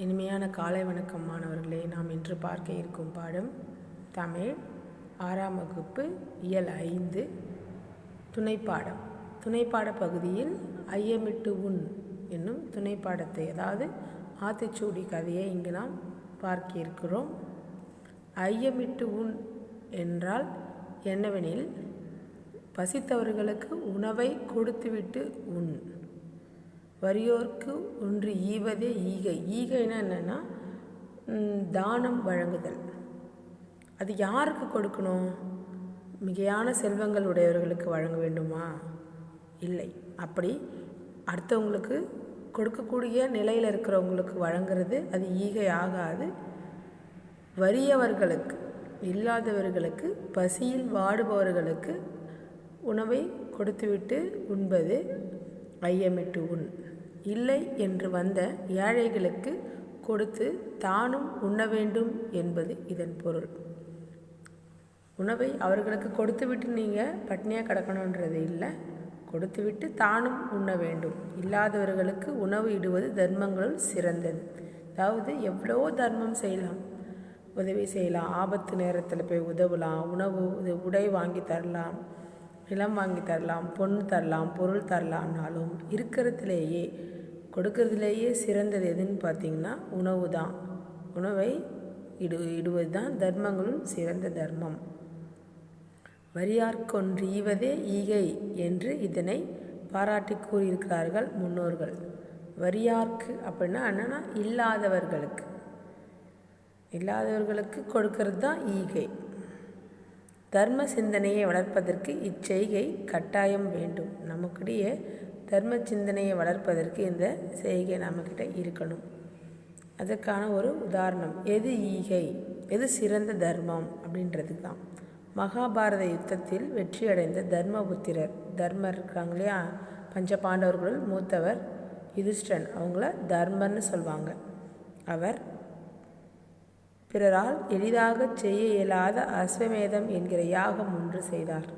இனிமையான காலை வணக்கம் மாணவர்களே. நாம் இன்று பார்க்க இருக்கும் பாடம் தமிழ் 6ஆம் வகுப்பு இயல் 5 துணைப்பாடம். துணைப்பாட பகுதியில் ஐயமிட்டு உன் என்னும் துணைப்பாடத்தை, அதாவது ஆத்திச்சூடி கதையை இங்கு நாம் பார்க்க இருக்கிறோம். ஐயமிட்டு உன் என்றால் என்னவெனில், பசித்தவர்களுக்கு உணவை கொடுத்துவிட்டு உன், வறியோர்க்கு ஒன்று ஈவதே ஈகை. ஈகைன்னா என்னென்னா தானம் வழங்குதல். அது யாருக்கு கொடுக்கணும்? மிகையான செல்வங்கள் உடையவர்களுக்கு வழங்க வேண்டுமா? இல்லை. அப்படி அடுத்தவங்களுக்கு கொடுக்கக்கூடிய நிலையில் இருக்கிறவங்களுக்கு வழங்குறது அது ஈகை ஆகாது. வறியவர்களுக்கு, இல்லாதவர்களுக்கு, பசியில் வாடுபவர்களுக்கு உணவை கொடுத்துவிட்டு உண்பது ஐயமிட்டு உன். இல்லை என்று வந்த ஏழைகளுக்கு கொடுத்து தானும் உண்ண வேண்டும் என்பது இதன் பொருள். உணவை அவர்களுக்கு கொடுத்துவிட்டு நீங்கள் பட்னியாக கிடக்கணுன்றது இல்லை, கொடுத்துவிட்டு தானும் உண்ண வேண்டும். இல்லாதவர்களுக்கு உணவு இடுவது தர்மங்களுள் சிறந்தது. அதாவது எவ்வளோ தர்மம் செய்யலாம், உதவி செய்யலாம். ஆபத்து நேரத்தில் போய் உதவலாம், உணவு உடை வாங்கி தரலாம், நிலம் வாங்கி தரலாம், பொன் தரலாம், பொருள் தரலாம்னாலும் இருக்கிறதுலேயே கொடுக்கறதுலேயே சிறந்தது எதுன்னு பார்த்திங்கன்னா உணவு தான். உணவை இடுவது தான் தர்மங்களும் சிறந்த தர்மம். வறியார்க்கொன்று ஈவதே ஈகை என்று இதனை பாராட்டி கூறியிருக்கிறார்கள் முன்னோர்கள். வறியார்க்கு அப்படின்னா என்னென்னா இல்லாதவர்களுக்கு கொடுக்கறது தான் ஈகை. தர்ம சிந்தனையை வளர்ப்பதற்கு இச்செய்கை கட்டாயம் வேண்டும். நமக்கிடையே தர்ம சிந்தனையை வளர்ப்பதற்கு இந்த செய்கை நம்மக்கிட்ட இருக்கணும். அதற்கான ஒரு உதாரணம் எது ஈகை, எது சிறந்த தர்மம் அப்படின்றதுக்கு தான். மகாபாரத யுத்தத்தில் வெற்றியடைந்த தர்மர் இருக்காங்க இல்லையா, பஞ்ச பாண்டவர்களுள் மூத்தவர் யுதிஷ்டன், அவங்கள தர்மர்னு சொல்லுவாங்க. அவர் பிறரால் எளிதாக செய்ய இயலாத அஸ்வமேதம் என்கிற யாகம் ஒன்று செய்தார்.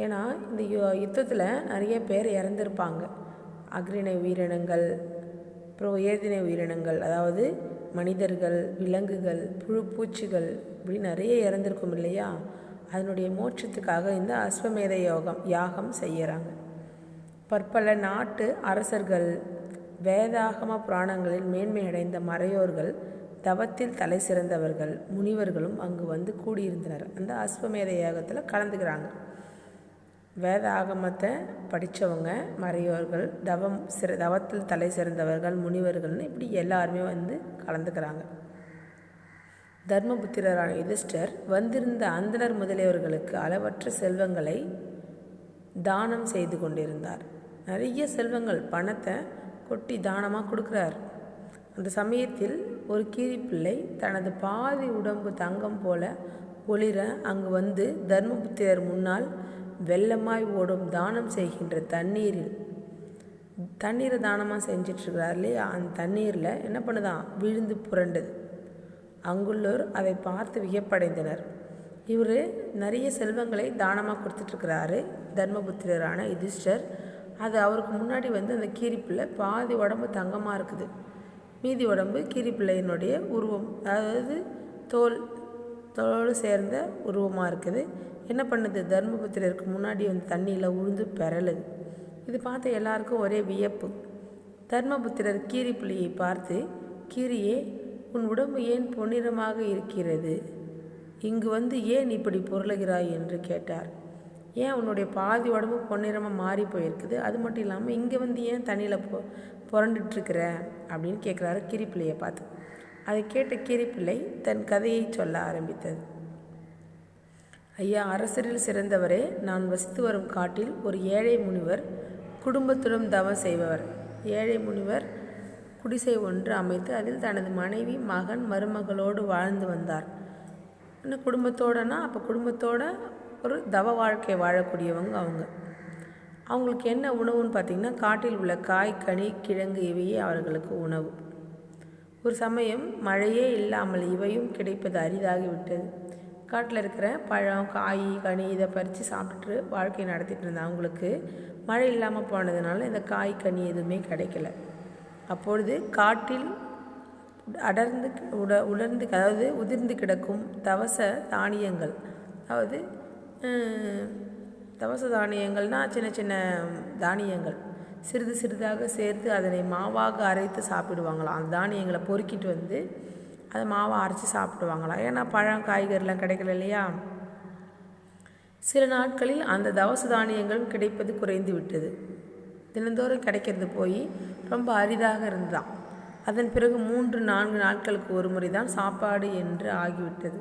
ஏன்னா இந்த யுத்தத்தில் நிறைய பேர் இறந்துருப்பாங்க. அக்ரிணை உயிரினங்கள், அப்புறம் உயர்திணை உயிரினங்கள், அதாவது மனிதர்கள், விலங்குகள், புழு பூச்சிகள், இப்படி நிறைய இறந்துருக்கும் இல்லையா. அதனுடைய மோட்சத்துக்காக இந்த அஸ்வமேத யாகம் செய்கிறாங்க. பற்பல நாட்டு அரசர்கள், வேதாகம புராணங்களில் மேன்மை அடைந்த மறையோர்கள், தவத்தில் தலை சிறந்தவர்கள், முனிவர்களும் அங்கு வந்து கூடியிருந்தனர். அந்த அஸ்வமேத யாகத்தில் கலந்துக்கிறாங்க. வேத ஆகமத்தை படித்தவங்க, மறையோர்கள், தவத்தில் தலை சிறந்தவர்கள், முனிவர்கள்னு இப்படி எல்லாருமே வந்து கலந்துக்கிறாங்க. தர்மபுத்திரரான யுதிஷ்டர் வந்திருந்த அந்தணர் முதலியவர்களுக்கு அளவற்ற செல்வங்களை தானம் செய்து கொண்டிருந்தார். நிறைய செல்வங்கள், பணத்தை கொட்டி தானமாக கொடுக்குறார். அந்த சமயத்தில் ஒரு கீரிப்பிள்ளை தனது பாதி உடம்பு தங்கம் போல ஒளிர அங்கு வந்து தர்மபுத்திரர் முன்னால் வெள்ளமாய் ஓடும் தானம் செய்கின்ற தண்ணீரை தானமாக செஞ்சிட்ருக்கிறார் இல்லையா. அந்த தண்ணீரில் என்ன பண்ணுதான், விழுந்து புரண்டது. அங்குள்ளோர் அதை பார்த்து வியப்படைந்தனர். இவர் நிறைய செல்வங்களை தானமாக கொடுத்துட்ருக்கிறாரு தர்மபுத்திரரான யுதிஷ்டர். அது அவருக்கு முன்னாடி வந்து அந்த கீரிப்பிள்ளை பாதி உடம்பு தங்கமாக இருக்குது, மீதி உடம்பு கீரிப்பிள்ளையினுடைய உருவம், அதாவது தோல் சேர்ந்த உருவமாக இருக்குது. என்ன பண்ணுது, தர்மபுத்திரருக்கு முன்னாடி வந்து தண்ணியில் உழுந்து பெறலுது. இது பார்த்து எல்லாருக்கும் ஒரே வியப்பு. தர்மபுத்திரர் கீரிப்பிள்ளையை பார்த்து, கீரியே, உன் உடம்பு ஏன் பொன்னிறமாக இருக்கிறது? இங்கு வந்து ஏன் இப்படி பொருளுகிறாய் என்று கேட்டார். ஏன் உன்னுடைய பாதி உடம்பு பொன்னிறமாக மாறி போயிருக்குது, அது மட்டும் இல்லாமல் இங்கே வந்து ஏன் தண்ணியில் புரண்டுட்டுருக்கிற அப்படின்னு கேட்குறாரு கீரிப்பிள்ளையை பார்த்து. அதை கேட்ட கீரிப்பிள்ளை தன் கதையை சொல்ல ஆரம்பித்தது. ஐயா, அரசரில் சிறந்தவரே, நான் வசித்து வரும் காட்டில் ஒரு ஏழை முனிவர் குடும்பத்துடன் தவம் செய்பவர். ஏழை முனிவர் குடிசை ஒன்று அமைத்து அதில் தனது மனைவி, மகன், மருமகளோடு வாழ்ந்து வந்தார். இன்னும் குடும்பத்தோடனா அப்போ குடும்பத்தோட ஒரு தவ வாழ்க்கை வாழக்கூடியவங்க அவங்களுக்கு என்ன உணவுன்னு பார்த்திங்கன்னா, காட்டில் உள்ள காய், கனி, கிழங்கு இவையே அவர்களுக்கு உணவு. ஒரு சமயம் மழையே இல்லாமல் இவையும் கிடைப்பது அரிதாகிவிட்டது. காட்டில் இருக்கிற பழம், காய், கனி இதை பறித்து சாப்பிட்டுட்டு வாழ்க்கை நடத்திட்டு இருந்தாங்க. அவங்களுக்கு மழை இல்லாமல் போனதுனால இந்த காய், கனி எதுவுமே கிடைக்கல. அப்பொழுது காட்டில் அடர்ந்து உலர்ந்து அதாவது உதிர்ந்து கிடக்கும் தவச தானியங்கள், அதாவது தவச தானியங்கள்னால் சின்ன சின்ன தானியங்கள் சிறிது சிறிதாக சேர்த்து அதனை மாவாக அரைத்து சாப்பிடுவாங்களாம். அந்த தானியங்களை பொறுக்கிட்டு வந்து அதை மாவை அரைச்சி சாப்பிடுவாங்களாம். ஏன்னா பழம் காய்கறிலாம் கிடைக்கல இல்லையா. சில நாட்களில் அந்த தவச தானியங்களும் கிடைப்பது குறைந்து விட்டது. தினந்தோறும் கிடைக்கிறது போய் ரொம்ப அரிதாக இருந்தான். அதன் பிறகு 3-4 நாட்களுக்கு ஒரு முறை தான் சாப்பாடு என்று ஆகிவிட்டது.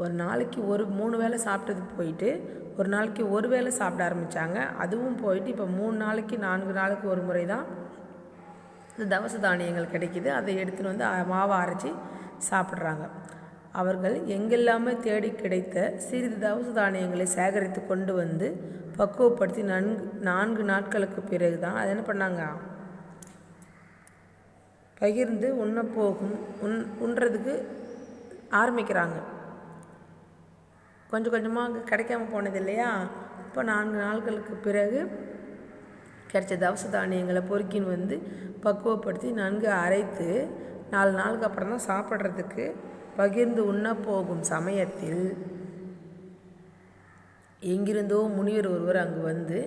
ஒரு நாளைக்கு 3 வேளை சாப்பிட்டது போயிட்டு ஒரு நாளைக்கு ஒரு வேளை சாப்பிட ஆரம்பித்தாங்க. அதுவும் போயிட்டு இப்போ 3 நாளைக்கு 4 நாளுக்கு ஒரு முறை தான் இந்த தவச தானியங்கள் கிடைக்கிது. அதை எடுத்துகிட்டு வந்து மாவை அரைச்சி சாப்பிட்றாங்க. அவர்கள் எங்கெல்லாமே தேடி கிடைத்த சிறிது தவச தானியங்களை சேகரித்து கொண்டு வந்து பக்குவப்படுத்தி 4 நாட்களுக்கு பிறகு தான் அது என்ன பண்ணாங்க, பகிர்ந்து உண்றதுக்கு ஆரம்பிக்கிறாங்க. கொஞ்சம் கொஞ்சமாக கிடைக்காம போனது இல்லையா. இப்போ 4 நாட்களுக்கு பிறகு கிடைச்ச தவச தானியங்களை பொறுக்கின்னு வந்து பக்குவப்படுத்தி நன்கு அரைத்து 4 நாளுக்கு அப்புறம் தான் சாப்பிட்றதுக்கு பகிர்ந்து போகும் சமயத்தில் எங்கிருந்தோ முனிவர் ஒருவர் அங்கு வந்து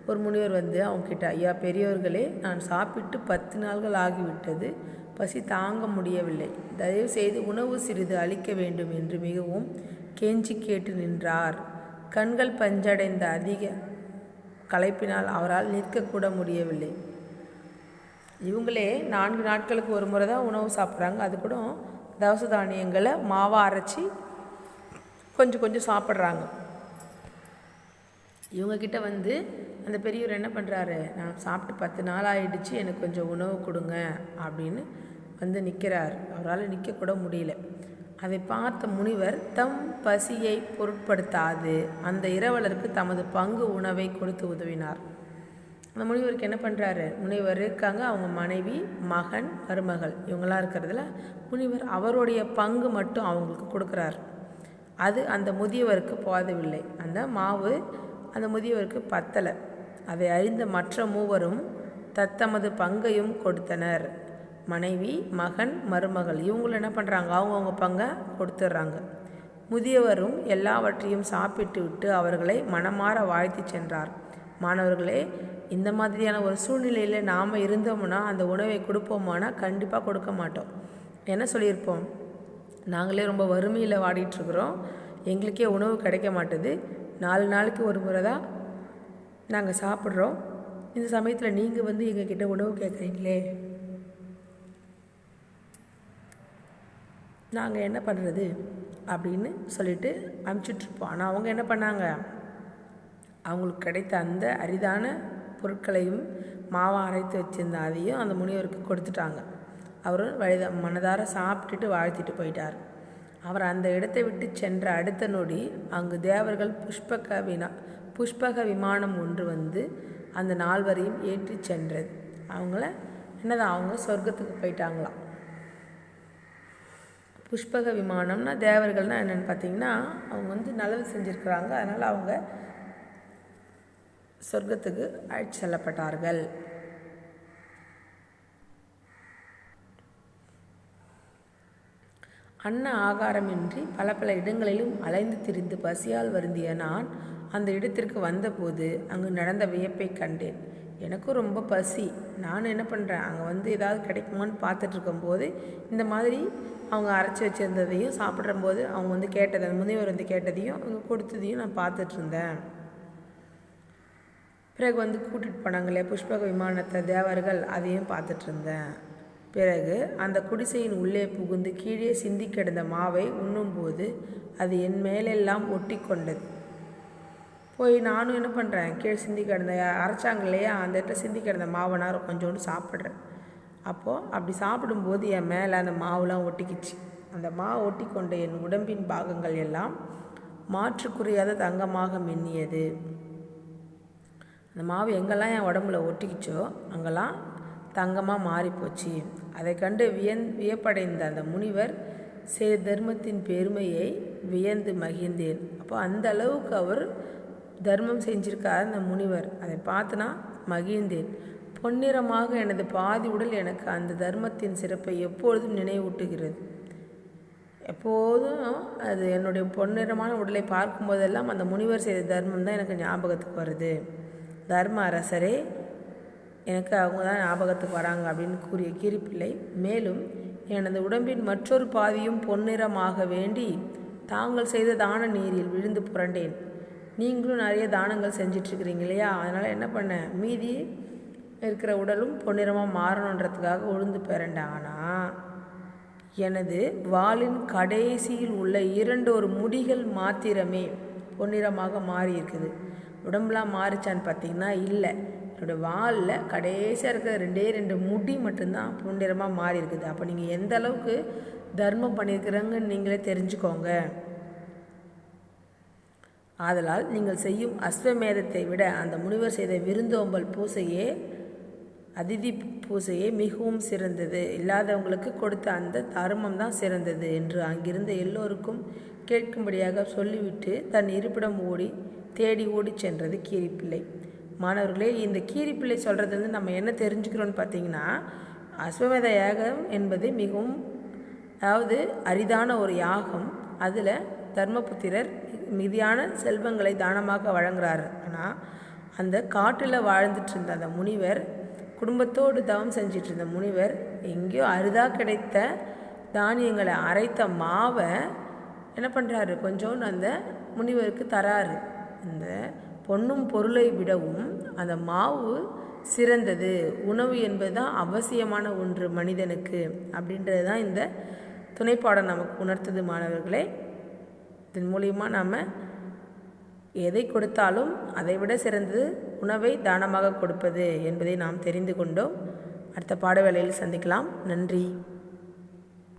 அவங்கக்கிட்ட, ஐயா பெரியவர்களே, நான் சாப்பிட்டு 10 நாள்கள் ஆகிவிட்டது, பசி தாங்க முடியவில்லை, தயவு செய்து உணவு சிறிது அளிக்க வேண்டும் என்று மிகவும் கெஞ்சி கேட்டு நின்றார். கண்கள் பஞ்சடைந்த அதிக களைப்பினால் அவரால் நிற்கக்கூட முடியவில்லை. இவங்களே 4 நாட்களுக்கு ஒரு முறை தான் உணவு சாப்பிட்றாங்க. அது கூட தவச தானியங்களை மாவை அரைச்சி கொஞ்சம் கொஞ்சம் சாப்பிட்றாங்க. இவங்கக்கிட்ட வந்து அந்த பெரியவர் என்ன பண்ணுறாரு, நான் சாப்பிட்டு 10 நாள் ஆகிடுச்சு, எனக்கு கொஞ்சம் உணவு கொடுங்க அப்படின்னு வந்து நிற்கிறார். அவரால் நிற்கக்கூட முடியல. அதை பார்த்த முனிவர் தம் பசியை பொருட்படுத்தாது அந்த இரவலருக்கு தமது பங்கு உணவை கொடுத்து உதவினார். அந்த முனிவருக்கு என்ன பண்ணுறாரு, முனிவர் இருக்காங்க, அவங்க மனைவி, மகன், மருமகள் இவங்களாம் இருக்கிறதுல முனிவர் அவருடைய பங்கு மட்டும் அவங்களுக்கு கொடுக்குறார். அது அந்த முதியவருக்கு போதவில்லை. அந்த மாவு அந்த முதியவருக்கு பத்தலை. அதை அறிந்த மற்ற மூவரும் தத்தமது பங்கையும் கொடுத்தனர். மனைவி, மகன், மருமகள் இவங்களும் என்ன பண்ணுறாங்க, அவங்கவுங்க பங்கை கொடுத்துட்றாங்க. முதியவரும் எல்லாவற்றையும் சாப்பிட்டு விட்டு அவர்களை மனமாற வாழ்த்தி சென்றார். மாணவர்களே, இந்த மாதிரியான ஒரு சூழ்நிலையில் நாம் இருந்தோம்னா அந்த உணவை கொடுப்போமானா கண்டிப்பாக கொடுக்க மாட்டோம். என்ன சொல்லியிருப்போம், நாங்களே ரொம்ப வறுமையில் வாடிட்டுருக்குறோம், எங்களுக்கே உணவு கிடைக்க மாட்டுது, 4 நாளைக்கு ஒரு முறை தான் நாங்கள் சாப்பிட்றோம், இந்த சமயத்தில் நீங்கள் வந்து எங்ககிட்ட உணவு கேட்குறீங்களே, நாங்கள் என்ன பண்ணுறது அப்படின்னு சொல்லிட்டு அனுப்பிச்சிட்ருப்போம். ஆனால் அவங்க என்ன பண்ணாங்க, அவங்களுக்கு கிடைத்த அந்த அரிதான பொருட்களையும் மாவை அரைத்து வச்சுருந்த அதையும் அந்த முனிவருக்கு கொடுத்துட்டாங்க. அவர் மனதார சாப்பிட்டுட்டு வாழ்த்திட்டு போயிட்டார். அவர் அந்த இடத்தை விட்டு சென்ற அடுத்த நொடி அங்கு தேவர்கள் புஷ்பக விமானம் ஒன்று வந்து அந்த 4வரையும் ஏற்றி சென்றது. அவங்க சொர்க்கத்துக்கு போயிட்டாங்களாம். புஷ்பக விமானம்னா தேவர்கள்னால் என்னென்னு பார்த்தீங்கன்னா, அவங்க வந்து நல்லது செஞ்சுருக்கிறாங்க, அதனால் அவங்க சொர்க்கத்துக்கு அழைத்து செல்லப்பட்டார்கள். அன்ன ஆகாரமின்றி பல இடங்களிலும் அலைந்து திரிந்து பசியால் வருந்திய நான் அந்த இடத்திற்கு வந்தபோது அங்கு நடந்த வியப்பை கண்டேன். எனக்கும் ரொம்ப பசி. நான் என்ன பண்ணுறேன், அங்கே வந்து ஏதாவது கிடைக்குமான்னு பார்த்துட்ருக்கும்போது இந்த மாதிரி அவங்க அரைச்சி வச்சுருந்ததையும் சாப்பிட்றம்போது அவங்க வந்து கேட்டதை, முனிவர் வந்து கேட்டதையும் அவங்க கொடுத்ததையும் நான் பார்த்துட்ருந்தேன். பிறகு வந்து கூட்டிகிட்டு போனாங்க இல்லையா புஷ்பக விமானத்தை தேவர்கள், அதையும் பார்த்துட்ருந்தேன். பிறகு அந்த குடிசையின் உள்ளே புகுந்து கீழே சிந்தி கிடந்த மாவை உண்ணும்போது அது என் மேலெல்லாம் ஒட்டி கொண்டது. போய் நானும் என்ன பண்ணுறேன், கீழே சிந்தி கிடந்த அரைச்சாங்க இல்லையா அந்த இடத்துல சிந்தி கிடந்த மாவை நான் கொஞ்சோண்டு சாப்பிட்றேன். அப்போது அப்படி சாப்பிடும்போது என் மேலே அந்த மாவுலாம் ஒட்டிக்கிச்சு. அந்த மாவு ஒட்டி கொண்ட என் உடம்பின் பாகங்கள் எல்லாம் மாற்றுக்குறையாத தங்கமாக மின்னியது. அந்த மாவு எங்கெல்லாம் என் உடம்புல ஒட்டிக்கிச்சோ அங்கெல்லாம் தங்கமாக மாறிப்போச்சு. அதை கண்டு வியப்படைந்த அந்த முனிவர் செய்த தர்மத்தின் பெருமையை வியந்து மகிழ்ந்தேன். அப்போ அந்த அளவுக்கு அவர் தர்மம் செஞ்சிருக்கார் அந்த முனிவர், அதை பார்த்துனா மகிழ்ந்தேன். பொன்னிறமாக எனது பாதி உடல் எனக்கு அந்த தர்மத்தின் சிறப்பை எப்பொழுதும் நினைவூட்டுகிறது. எப்போதும் அது என்னுடைய பொன்னிறமான உடலை பார்க்கும்போதெல்லாம் அந்த முனிவர் செய்த தர்மம் தான் எனக்கு ஞாபகத்துக்கு வருது. தர்ம அரசரே எனக்கு அவங்க தான் ஞாபகத்துக்கு வராங்க அப்படின்னு கூறிய கீரிப்பிள்ளை மேலும், எனது உடம்பின் மற்றொரு பாதியும் பொன்னிறமாக வேண்டி தாங்கள் செய்த தான நீரில் விழுந்து புரண்டேன். நீங்களும் நிறைய தானங்கள் செஞ்சிட்ருக்கிறீங்க இல்லையா, அதனால் என்ன பண்ணேன், மீதி இருக்கிற உடலும் பொன்னிறமாக மாறணுன்றதுக்காக உழுந்து பிறண்டேன். ஆனால் எனது வாளின் கடைசியில் உள்ள 2 முடிகள் மாத்திரமே பொன்னிறமாக மாறி இருக்குது. உடம்புலாம் மாறிச்சான்னு பார்த்தீங்கன்னா இல்லை. என்னோடய வாலில் கடைசியாக இருக்கிற 2 முடி மட்டும்தான் பொன்னிறமாக மாறி இருக்குது. அப்போ நீங்கள் எந்த அளவுக்கு தர்மம் பண்ணியிருக்கிறங்கன்னு நீங்களே தெரிஞ்சுக்கோங்க. ஆதலால் நீங்கள் செய்யும் அஸ்வமேதத்தை விட அந்த முனிவர் செய்த விருந்தோம்பல் பூசையே அதிதி பூசையே மிகவும் சிறந்தது. இல்லாதவங்களுக்கு கொடுத்த அந்த தர்மம் தான் சிறந்தது என்று அங்கிருந்த எல்லோருக்கும் கேட்கும்படியாக சொல்லிவிட்டு தன் இருப்பிடம் தேடி ஓடி சென்றது கீரிப்பிள்ளை. மாணவர்களே, இந்த கீரிப்பிள்ளை சொல்கிறது நம்ம என்ன தெரிஞ்சுக்கிறோன்னு பார்த்தீங்கன்னா, அஸ்வமேத யாகம் என்பது மிகவும் அரிதான ஒரு யாகம். அதில் தர்மபுத்திரர் மிதியான செல்வங்களை தானமாக வழங்குறாரு. ஆனால் அந்த காட்டில் வாழ்ந்துட்டு இருந்த அந்த முனிவர், குடும்பத்தோடு தவம் செஞ்சிட்டு இருந்த முனிவர், எங்கேயோ அரிதாக கிடைத்த தானியங்களை அரைத்த மாவை என்ன பண்ணுறாரு, கொஞ்சோன்னு அந்த முனிவருக்கு தராரு. இந்த பொன்னும் பொருளை விடவும் அந்த மாவு சிறந்தது. உணவு என்பது தான் அவசியமான ஒன்று மனிதனுக்கு அப்படின்றது தான் இந்த துணைப்பாடம் நமக்கு உணர்த்துது. மாணவர்களே, இதன் மூலிமா நாம் எதை கொடுத்தாலும் அதைவிட சிறந்தது உணவை தானமாக கொடுப்பது என்பதை நாம் தெரிந்து கொண்டோம். அடுத்த பாட வேளையில் சந்திக்கலாம். நன்றி.